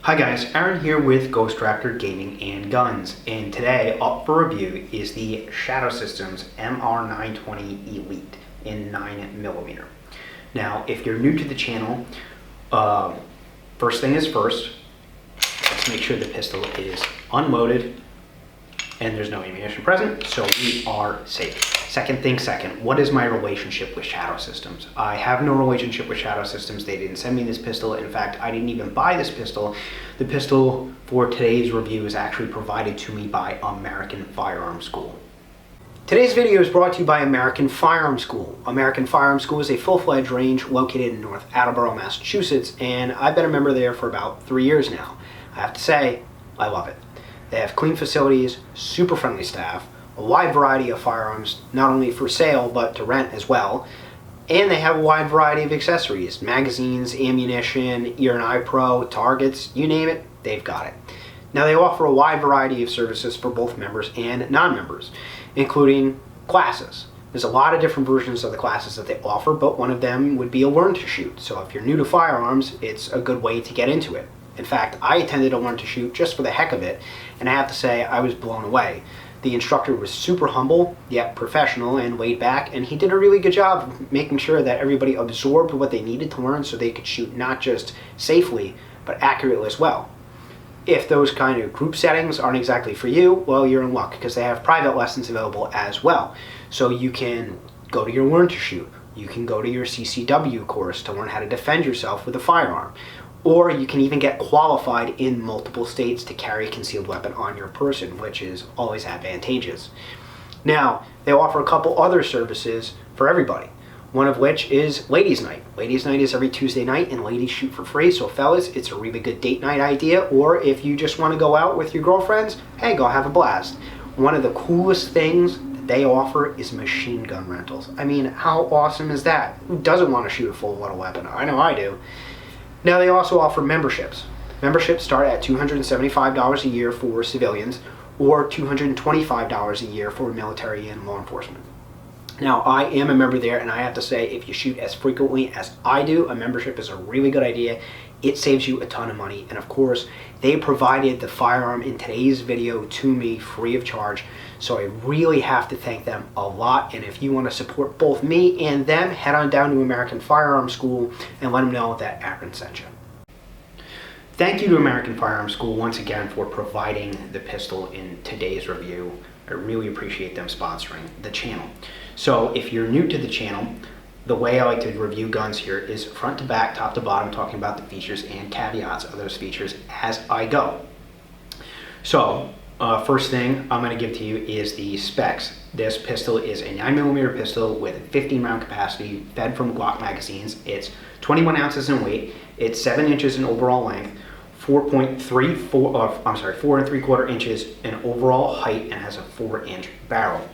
Hi guys, Aaron here with Ghost Raptor Gaming and Guns, and today up for review is the Shadow Systems MR920 Elite in 9mm. Now, if you're new to the channel, first thing is first, let's make sure the pistol is unloaded and there's no ammunition present, so we are safe. Second thing second, what is my relationship with Shadow Systems? I have no relationship with Shadow Systems. They didn't send me this pistol. In fact, I didn't even buy this pistol. The pistol for today's review is actually provided to me by American Firearms School. Today's video is brought to you by American Firearms School. American Firearms School is a full-fledged range located in North Attleboro, Massachusetts, and I've been a member there for about 3 years now. I have to say, I love it. They have clean facilities, super friendly staff, a wide variety of firearms, not only for sale, but to rent as well. And they have a wide variety of accessories, magazines, ammunition, ear and eye pro, targets, you name it, they've got it. Now they offer a wide variety of services for both members and non-members, including classes. There's a lot of different versions of the classes that they offer, but one of them would be a learn to shoot. So if you're new to firearms, it's a good way to get into it. In fact, I attended a learn to shoot just for the heck of it, and I have to say I was blown away. The instructor was super humble, yet professional and laid back, and he did a really good job of making sure that everybody absorbed what they needed to learn so they could shoot not just safely, but accurately as well. If those kind of group settings aren't exactly for you, well, you're in luck, because they have private lessons available as well. So you can go to your learn to shoot, you can go to your CCW course to learn how to defend yourself with a firearm, or you can even get qualified in multiple states to carry a concealed weapon on your person, which is always advantageous. Now, they offer a couple other services for everybody, one of which is Ladies Night. Ladies Night is every Tuesday night, and ladies shoot for free, so fellas, it's a really good date night idea, or if you just want to go out with your girlfriends, hey, go have a blast. One of the coolest things that they offer is machine gun rentals. I mean, how awesome is that? Who doesn't want to shoot a full auto weapon? I know I do. Now they also offer memberships. Memberships start at $275 a year for civilians or $225 a year for military and law enforcement. Now I am a member there, and I have to say, if you shoot as frequently as I do, a membership is a really good idea. It saves you a ton of money, and of course they provided the firearm in today's video to me free of charge, so I really have to thank them a lot. And if you want to support both me and them, head on down to American Firearms School and let them know that Aaron sent you. Thank you to American Firearms School once again for providing the pistol in today's review. I really appreciate them sponsoring the channel. So if you're new to the channel, the way I like to review guns here is front to back, top to bottom, talking about the features and caveats of those features as I go. So first thing I'm going to give to you is the specs. This pistol is a 9mm pistol with 15 round capacity, fed from Glock magazines. It's 21 ounces in weight. It's 7 inches in overall length, 4 3/4 inches in overall height, and has a 4-inch barrel.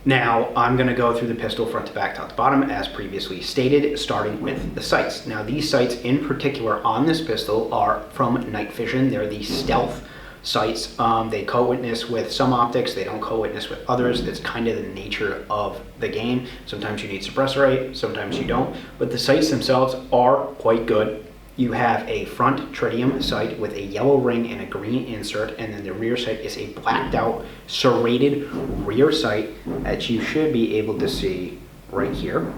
Now, I'm going to go through the pistol front to back, top to bottom, as previously stated, starting with the sights. Now, these sights in particular on this pistol are from Night Vision. They're the stealth sights. They co-witness with some optics. They don't co-witness with others. That's kind of the nature of the game. Sometimes you need suppressor rate, sometimes you don't. But the sights themselves are quite good. You have a front tritium sight with a yellow ring and a green insert, and then the rear sight is a blacked out serrated rear sight that you should be able to see right here.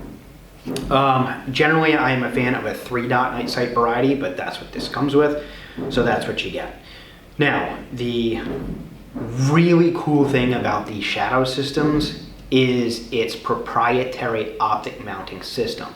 Generally, I am a fan of a 3-dot night sight variety, but that's what this comes with, so that's what you get. Now, the really cool thing about the Shadow Systems is its proprietary optic mounting system.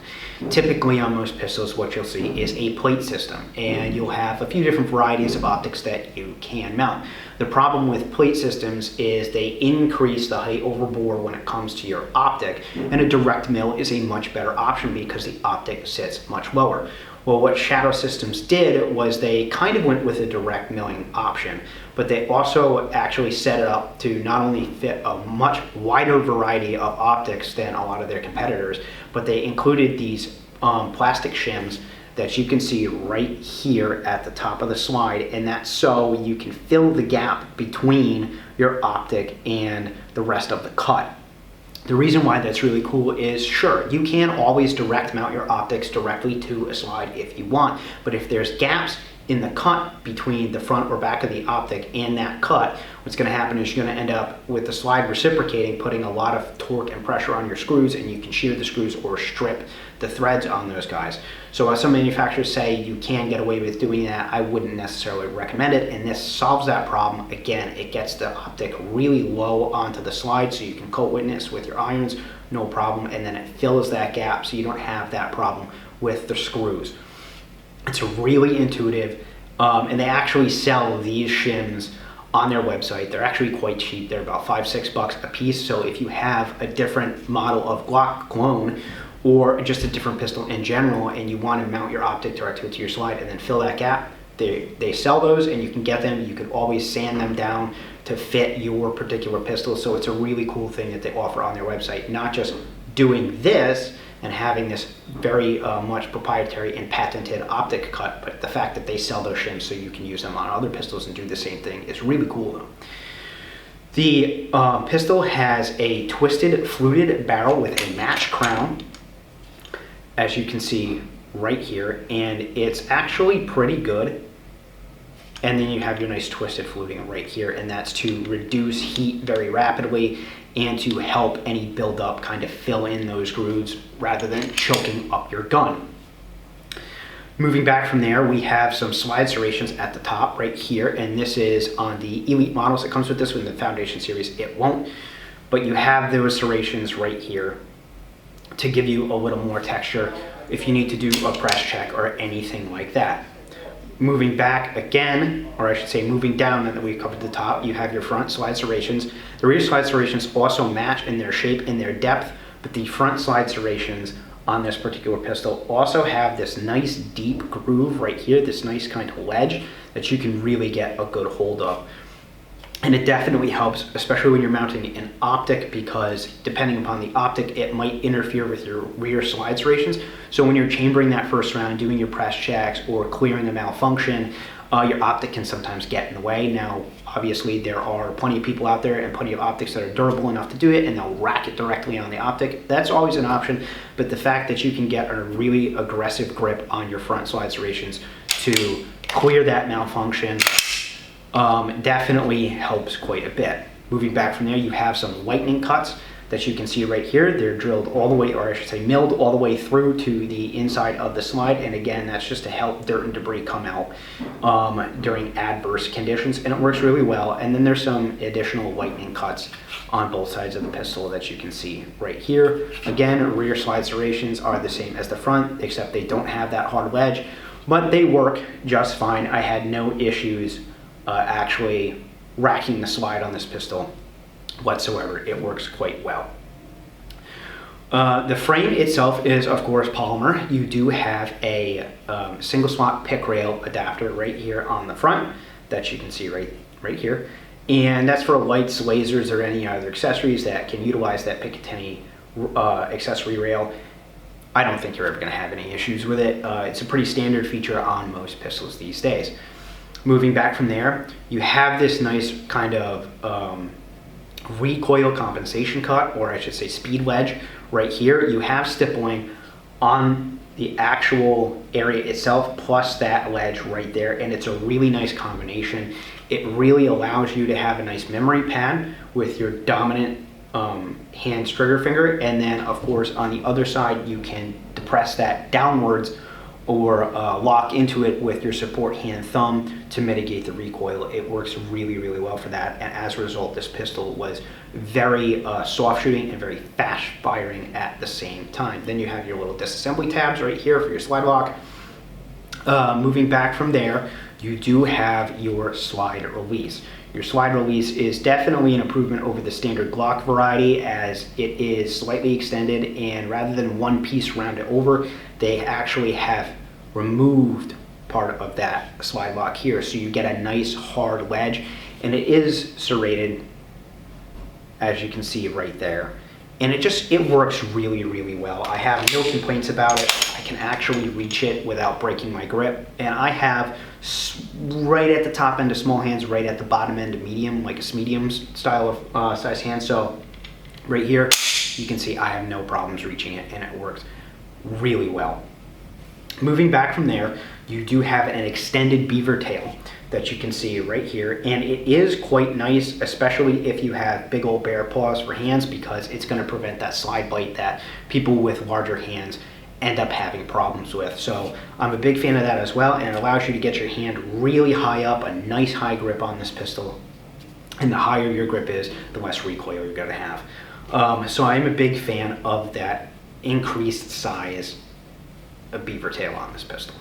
Typically on most pistols, what you'll see is a plate system, and you'll have a few different varieties of optics that you can mount. The problem with plate systems is they increase the height over bore when it comes to your optic, and a direct mill is a much better option because the optic sits much lower. Well, what Shadow Systems did was they kind of went with a direct milling option, but they also actually set it up to not only fit a much wider variety of optics than a lot of their competitors, but they included these plastic shims that you can see right here at the top of the slide, and that's so you can fill the gap between your optic and the rest of the cut. The reason why that's really cool is, sure, you can always direct mount your optics directly to a slide if you want, but if there's gaps in the cut between the front or back of the optic and that cut, what's going to happen is you're going to end up with the slide reciprocating, putting a lot of torque and pressure on your screws, and you can shear the screws or strip the threads on those guys. So as some manufacturers say you can get away with doing that, I wouldn't necessarily recommend it, and this solves that problem. Again, it gets the optic really low onto the slide so you can coat witness with your irons, no problem, and then it fills that gap so you don't have that problem with the screws. It's really intuitive, and they actually sell these shims on their website. They're actually quite cheap. They're about $5-6 a piece. So if you have a different model of Glock clone or just a different pistol in general and you want to mount your optic directly to your slide and then fill that gap, they sell those and you can get them. You can always sand them down to fit your particular pistol. So it's a really cool thing that they offer on their website, not just doing this and having this very much proprietary and patented optic cut, but the fact that they sell those shims so you can use them on other pistols and do the same thing is really cool though. The pistol has a twisted fluted barrel with a matched crown, as you can see right here, and it's actually pretty good. And then you have your nice twisted fluting right here, and that's to reduce heat very rapidly and to help any buildup kind of fill in those grooves rather than choking up your gun. Moving back from there, we have some slide serrations at the top right here, and this is on the Elite models. It comes with this one. In the Foundation series it won't, but you have those serrations right here to give you a little more texture if you need to do a press check or anything like that. Moving back again, or I should say moving down, now that we've covered the top, you have your front slide serrations. The rear slide serrations also match in their shape and their depth, but the front slide serrations on this particular pistol also have this nice deep groove right here, this nice kind of ledge that you can really get a good hold of. And it definitely helps, especially when you're mounting an optic, because depending upon the optic, it might interfere with your rear slide serrations. So when you're chambering that first round, doing your press checks or clearing a malfunction, your optic can sometimes get in the way. Now, obviously, there are plenty of people out there and plenty of optics that are durable enough to do it, and they'll rack it directly on the optic. That's always an option, but the fact that you can get a really aggressive grip on your front slide serrations to clear that malfunction definitely helps quite a bit. Moving back from there, you have some lightning cuts that you can see right here. They're drilled all the way, or I should say milled all the way through to the inside of the slide, and again, that's just to help dirt and debris come out during adverse conditions, and it works really well. And then there's some additional lightning cuts on both sides of the pistol that you can see right here. Again, rear slide serrations are the same as the front, except they don't have that hard ledge, but they work just fine. I had no issues actually racking the slide on this pistol whatsoever. It works quite well. The frame itself is, of course, polymer. You do have a single slot pick rail adapter right here on the front that you can see right here, and that's for lights, lasers, or any other accessories that can utilize that Picatinny accessory rail. I don't think you're ever going to have any issues with it. It's a pretty standard feature on most pistols these days. Moving back from there, you have this nice kind of recoil compensation cut, or I should say speed wedge right here. You have stippling on the actual area itself plus that ledge right there, and it's a really nice combination. It really allows you to have a nice memory pad with your dominant hand's trigger finger, and then of course on the other side you can depress that downwards or lock into it with your support hand thumb to mitigate the recoil. It works really, really well for that, and as a result, this pistol was very soft shooting and very fast firing at the same time. Then you have your little disassembly tabs right here for your slide lock. Moving back from there, you do have your slide release. Your slide release is definitely an improvement over the standard Glock variety, as it is slightly extended, and rather than one piece rounded over, they actually have removed part of that slide lock here, so you get a nice hard ledge, and it is serrated, as you can see right there, and it works really, really well. I have no complaints about it. I can actually reach it without breaking my grip, and I have right at the top end of small hands, right at the bottom end of medium, like a medium style of size hand. So right here, you can see I have no problems reaching it, and it works really well. Moving back from there, you do have an extended beaver tail that you can see right here, and it is quite nice, especially if you have big old bear paws for hands, because it's going to prevent that slide bite that people with larger hands end up having problems with. So I'm a big fan of that as well, and it allows you to get your hand really high up, a nice high grip on this pistol, and the higher your grip is, the less recoil you're going to have. So I'm a big fan of that increased size of beaver tail on this pistol.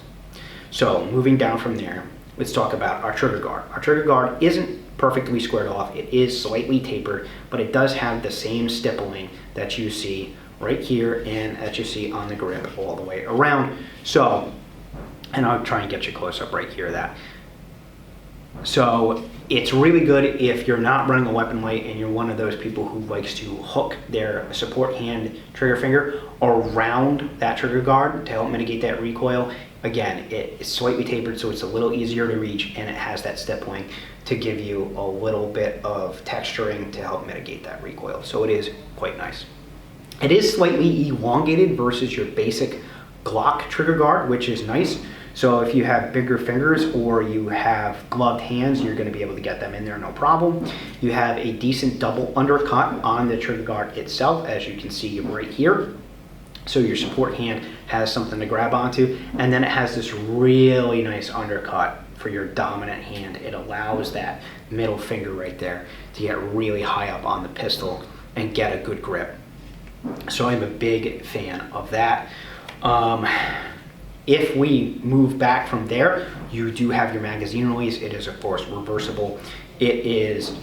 So moving down from there, let's talk about our trigger guard. Our trigger guard isn't perfectly squared off. It is slightly tapered, but it does have the same stippling that you see right here and that you see on the grip all the way around. So, and I'll try and get you close up right here of that. So it's really good if you're not running a weapon light and you're one of those people who likes to hook their support hand trigger finger around that trigger guard to help mitigate that recoil. Again, it's slightly tapered, so it's a little easier to reach, and it has that stippling to give you a little bit of texturing to help mitigate that recoil. So it is quite nice. It is slightly elongated versus your basic Glock trigger guard, which is nice. So if you have bigger fingers or you have gloved hands, you're going to be able to get them in there no problem. You have a decent double undercut on the trigger guard itself, as you can see right here. So your support hand has something to grab onto, and then it has this really nice undercut for your dominant hand. It allows that middle finger right there to get really high up on the pistol and get a good grip. So I'm a big fan of that. If we move back from there, you do have your magazine release. It is of course reversible. It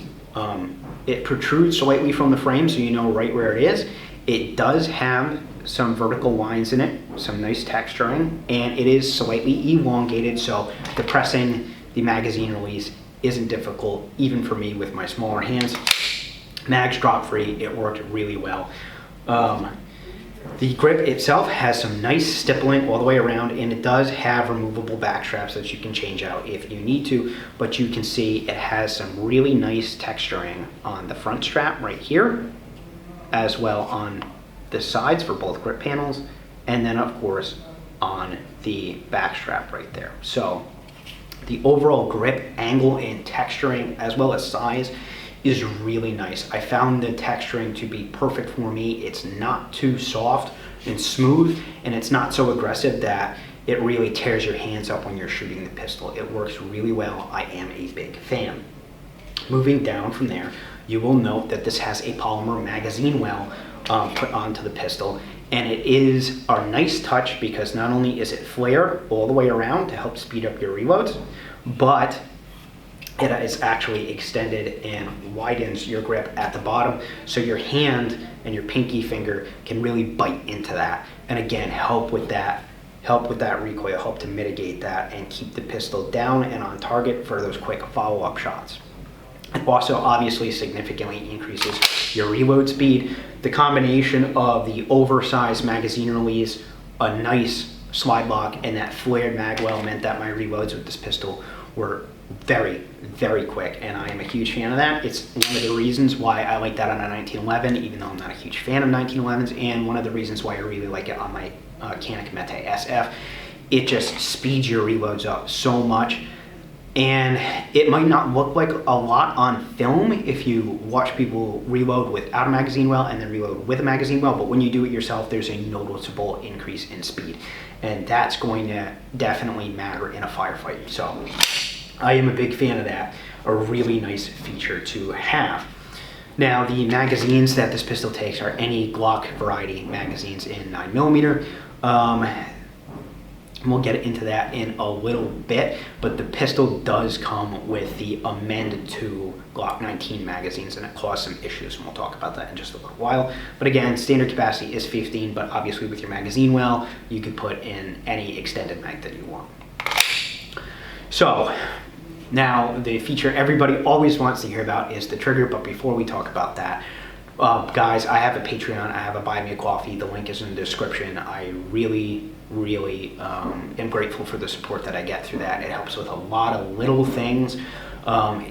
protrudes slightly from the frame, so you know right where it is. It does have some vertical lines in it, some nice texturing, and it is slightly elongated, so depressing the magazine release isn't difficult, even for me with my smaller hands. Mags drop free, it worked really well. The grip itself has some nice stippling all the way around, and it does have removable back straps that you can change out if you need to, but you can see it has some really nice texturing on the front strap right here, as well on the sides for both grip panels, and then of course on the back strap right there. So the overall grip angle and texturing as well as size is really nice. I found the texturing to be perfect for me. It's not too soft and smooth, and it's not so aggressive that it really tears your hands up when you're shooting the pistol. It works really well. I am a big fan. Moving down from there, you will note that this has a polymer magazine well put onto the pistol, and it is a nice touch because not only is it flared all the way around to help speed up your reloads, but it is actually extended and widens your grip at the bottom, so your hand and your pinky finger can really bite into that, and again help with that recoil, help to mitigate that and keep the pistol down and on target for those quick follow-up shots. It also obviously significantly increases your reload speed. The combination of the oversized magazine release, a nice slide lock, and that flared mag well meant that my reloads with this pistol were very, very quick, and I am a huge fan of that. It's one of the reasons why I like that on a 1911, even though I'm not a huge fan of 1911s, and one of the reasons why I really like it on my Canik Mete SF. It just speeds your reloads up so much. And it might not look like a lot on film if you watch people reload without a magazine well and then reload with a magazine well, but when you do it yourself, there's a noticeable increase in speed. And that's going to definitely matter in a firefight. So I am a big fan of that, a really nice feature to have. Now, the magazines that this pistol takes are any Glock variety magazines in 9mm. We'll get into that in a little bit, but the pistol does come with the Amend 2 Glock 19 magazines, and it caused some issues, and we'll talk about that in just a little while. But again, standard capacity is 15, but obviously with your magazine well, you could put in any extended mag that you want. So now the feature everybody always wants to hear about is the trigger, but before we talk about that, guys, I have a Patreon, I have a Buy Me a Coffee, the link is in the description. I really am grateful for the support that I get through that. It helps with a lot of little things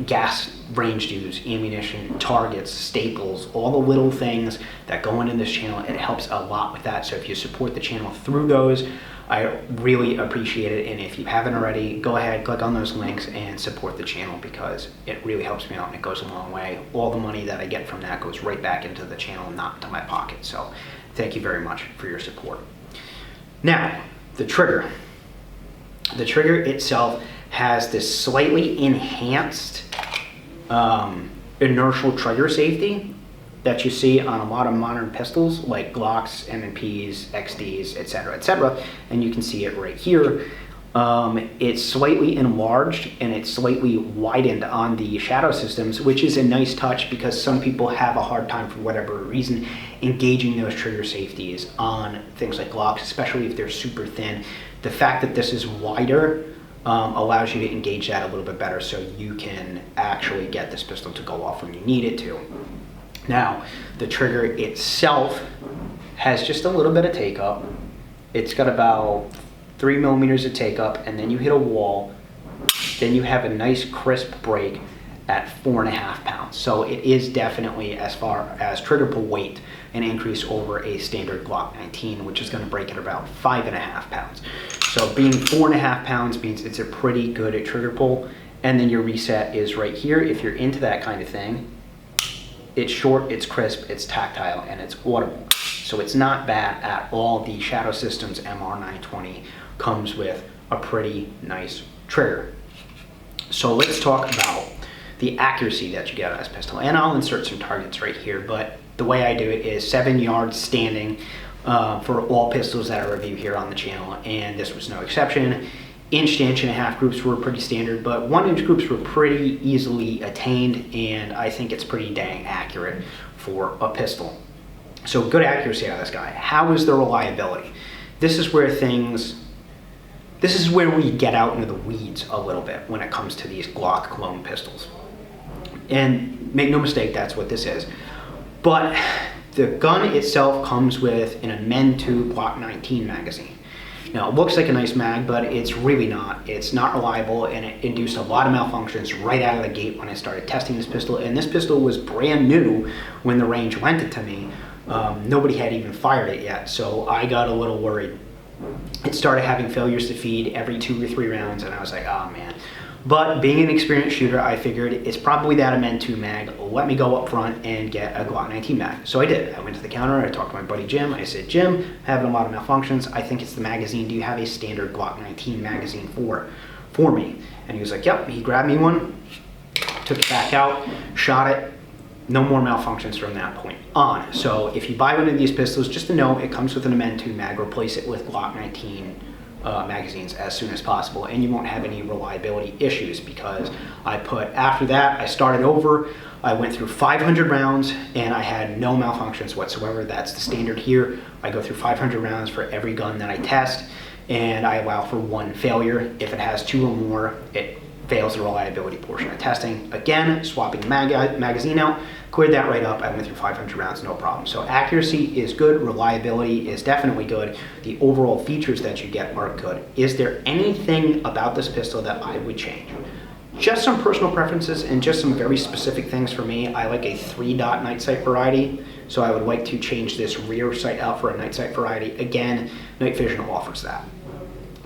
gas range dues, ammunition, targets, staples, all the little things that go into this channel. It helps a lot with that. So if you support the channel through those, I really appreciate it. And if you haven't already, go ahead, click on those links and support the channel, because it really helps me out and it goes a long way. All the money that I get from that goes right back into the channel, not into my pocket. So thank you very much for your support. Now, the trigger. The trigger itself has this slightly enhanced inertial trigger safety that you see on a lot of modern pistols like Glocks, M&Ps, XDs, etc., and you can see it right here. It's slightly enlarged and it's slightly widened on the Shadow Systems, which is a nice touch because some people have a hard time, for whatever reason, engaging those trigger safeties on things like Glocks, especially if they're super thin. The fact that this is wider allows you to engage that a little bit better, so you can actually get this pistol to go off when you need it to. Now, the trigger itself has just a little bit of take up. It's got about 3 millimeters of take up, and then you hit a wall, then you have a nice crisp break at 4.5 pounds. So it is definitely, as far as trigger pull weight, an increase over a standard Glock 19, which is going to break at about 5.5 pounds. So being 4.5 pounds means it's a pretty good trigger pull. And then your reset is right here. If you're into that kind of thing, it's short, it's crisp, it's tactile, and it's audible. So it's not bad at all. The Shadow Systems MR920 comes with a pretty nice trigger. So let's talk about the accuracy that you get on this pistol. And I'll insert some targets right here, but the way I do it is 7 yards standing for all pistols that I review here on the channel, and this was no exception. Inch to inch and a half groups were pretty standard, but 1 inch groups were pretty easily attained, and I think it's pretty dang accurate for a pistol. So good accuracy out of this guy. How is the reliability? This is where we get out into the weeds a little bit when it comes to these Glock clone pistols. And make no mistake, that's what this is. But the gun itself comes with an MN2 Glock 19 magazine. Now, it looks like a nice mag, but it's really not. It's not reliable, and it induced a lot of malfunctions right out of the gate when I started testing this pistol. And this pistol was brand new when the range lent it to me. Nobody had even fired it yet, so I got a little worried. It started having failures to feed every 2 or 3 rounds, and I was like, oh man. But being an experienced shooter, I figured it's probably that MN2 mag. Let me go up front and get a Glock 19 mag. So I did. I went to the counter, I talked to my buddy Jim. I said, Jim, I'm having a lot of malfunctions. I think it's the magazine. Do you have a standard Glock 19 magazine for me? And he was like, yep. He grabbed me one, took it back out, shot it. No more malfunctions from that point on. So if you buy one of these pistols, just to know it comes with an MN2 mag. Replace it with Glock 19 magazines as soon as possible, and you won't have any reliability issues, because after that I started over. I went through 500 rounds and I had no malfunctions whatsoever. That's the standard here. I go through 500 rounds for every gun that I test, and I allow for 1 failure. If it has 2 or more, it fails the reliability portion of testing. Again, swapping the magazine out, cleared that right up. I went through 500 rounds, no problem. So accuracy is good, reliability is definitely good. The overall features that you get are good. Is there anything about this pistol that I would change? Just some personal preferences and just some very specific things for me. I like a 3-dot night sight variety, so I would like to change this rear sight out for a night sight variety. Again, night vision offers that.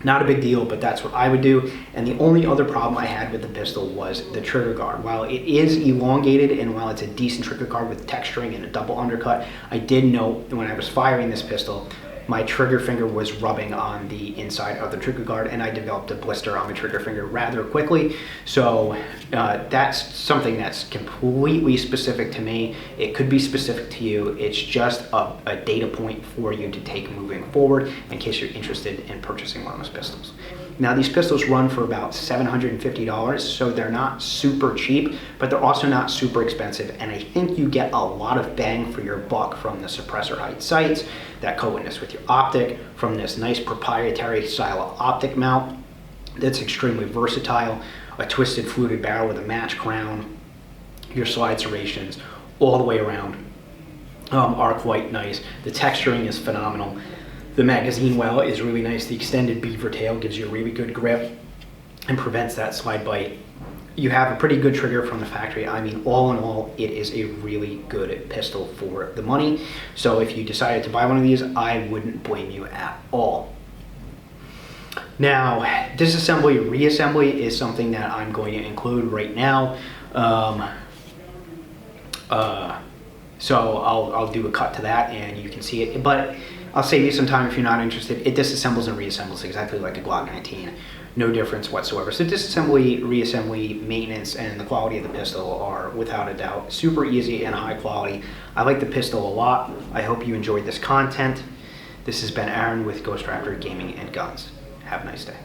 Not a big deal, but that's what I would do. And the only other problem I had with the pistol was the trigger guard. While it is elongated and while it's a decent trigger guard with texturing and a double undercut, I did note when I was firing this pistol, my trigger finger was rubbing on the inside of the trigger guard, and I developed a blister on my trigger finger rather quickly. So that's something that's completely specific to me. It could be specific to you. It's just a data point for you to take moving forward in case you're interested in purchasing one of those pistols. Now, these pistols run for about $750, so they're not super cheap, but they're also not super expensive, and I think you get a lot of bang for your buck from the suppressor height sights that co-witness with your optic, from this nice proprietary style of optic mount that's extremely versatile, a twisted fluted barrel with a match crown. Your slide serrations all the way around are quite nice. The texturing is phenomenal. The magazine well is really nice. The extended beaver tail gives you a really good grip and prevents that slide bite you have a pretty good trigger from the factory. I mean, all in all, it is a really good pistol for the money. So if you decided to buy one of these, I wouldn't blame you at all. Now, disassembly, reassembly is something that I'm going to include right now. So I'll do a cut to that and you can see it, but I'll save you some time if you're not interested. It disassembles and reassembles exactly like a Glock 19. No difference whatsoever. So disassembly, reassembly, maintenance, and the quality of the pistol are without a doubt super easy and high quality. I like the pistol a lot. I hope you enjoyed this content. This has been Aaron with Ghost Raptor Gaming and Guns. Have a nice day.